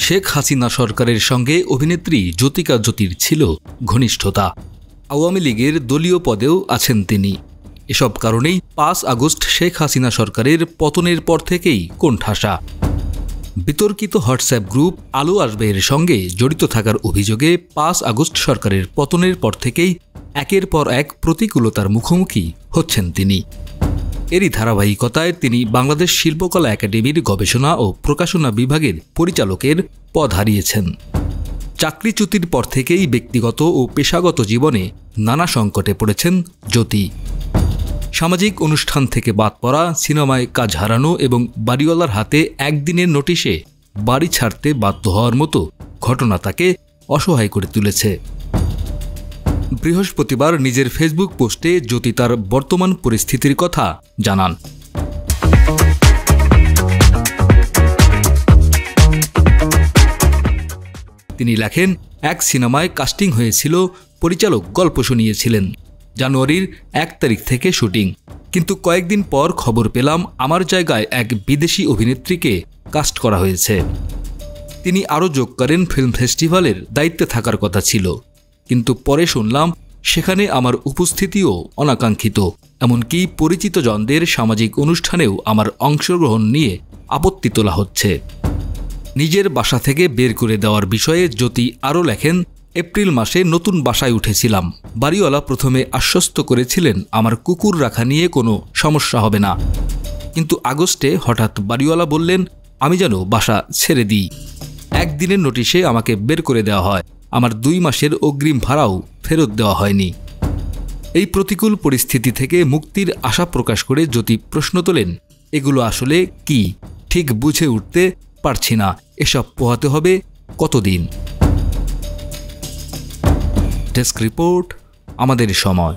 শেখ হাসিনা সরকারের সঙ্গে অভিনেত্রী জ্যোতিকা জ্যোতির ছিল ঘনিষ্ঠতা। আওয়ামী লীগের দলীয় পদেও আছেন তিনি। এসব কারণেই ৫ আগস্ট শেখ হাসিনা সরকারের পতনের পর থেকেই কোণঠাসা। বিতর্কিত হোয়াটসঅ্যাপ গ্রুপ আলো আসবে এর সঙ্গে জড়িত থাকার অভিযোগে ৫ আগস্ট সরকারের পতনের পর থেকেই একের পর এক প্রতিকূলতার মুখোমুখি হচ্ছেন তিনি। এরই ধারাবাহিকতায় তিনি বাংলাদেশ শিল্পকলা একাডেমির গবেষণা ও প্রকাশনা বিভাগের পরিচালকের পদ হারিয়েছেন। চাকরিচ্যুতির পর থেকেই ব্যক্তিগত ও পেশাগত জীবনে নানা সংকটে পড়েছেন জ্যোতি। সামাজিক অনুষ্ঠান থেকে বাদ পড়া, সিনেমায় কাজ হারানো এবং বাড়িওয়ালার হাতে একদিনের নোটিশে বাড়ি ছাড়তে বাধ্য হওয়ার মতো ঘটনা তাকে অসহায় করে তুলেছে। বৃহস্পতিবার নিজের ফেসবুক পোস্টে জ্যোতি তার বর্তমান পরিস্থিতির কথা জানান। তিনি লেখেন, এক সিনেমায় কাস্টিং হয়েছিল, পরিচালক গল্প শুনিয়েছিলেন। জানুয়ারির ১ তারিখ থেকে শুটিং, কিন্তু কয়েকদিন পর খবর পেলাম আমার জায়গায় এক বিদেশি অভিনেত্রীকে কাস্ট করা হয়েছে। তিনি আরও যোগ করেন, ফিল্ম ফেস্টিভ্যালের দায়িত্বে থাকার কথা ছিল, কিন্তু পরে শুনলাম সেখানে আমার উপস্থিতিও অনাকাঙ্ক্ষিত। এমনকি পরিচিত জনদের সামাজিক অনুষ্ঠানেও আমার অংশগ্রহণ নিয়ে আপত্তি তোলা হচ্ছে। নিজের বাসা থেকে বের করে দেওয়ার বিষয়ে জ্যোতি আরও লেখেন, এপ্রিল মাসে নতুন বাসায় উঠেছিলাম। বাড়িওয়ালা প্রথমে আশ্বস্ত করেছিলেন আমার কুকুর রাখা নিয়ে কোনো সমস্যা হবে না, কিন্তু আগস্টে হঠাৎ বাড়িওয়ালা বললেন আমি যেন বাসা ছেড়ে দিই। একদিনের নোটিশে আমাকে বের করে দেওয়া হয়। আমার ২ মাসের অগ্রিম ভাড়াও ফেরত দেওয়া হয়নি। এই প্রতিকূল পরিস্থিতি থেকে মুক্তির আশা প্রকাশ করে জ্যোতি প্রশ্ন তোলেন, এগুলো আসলে কি? ঠিক বুঝে উঠতে পারছি না। এসব পোহাতে হবে কতদিন? ডেস্ক রিপোর্ট, আমাদের সময়।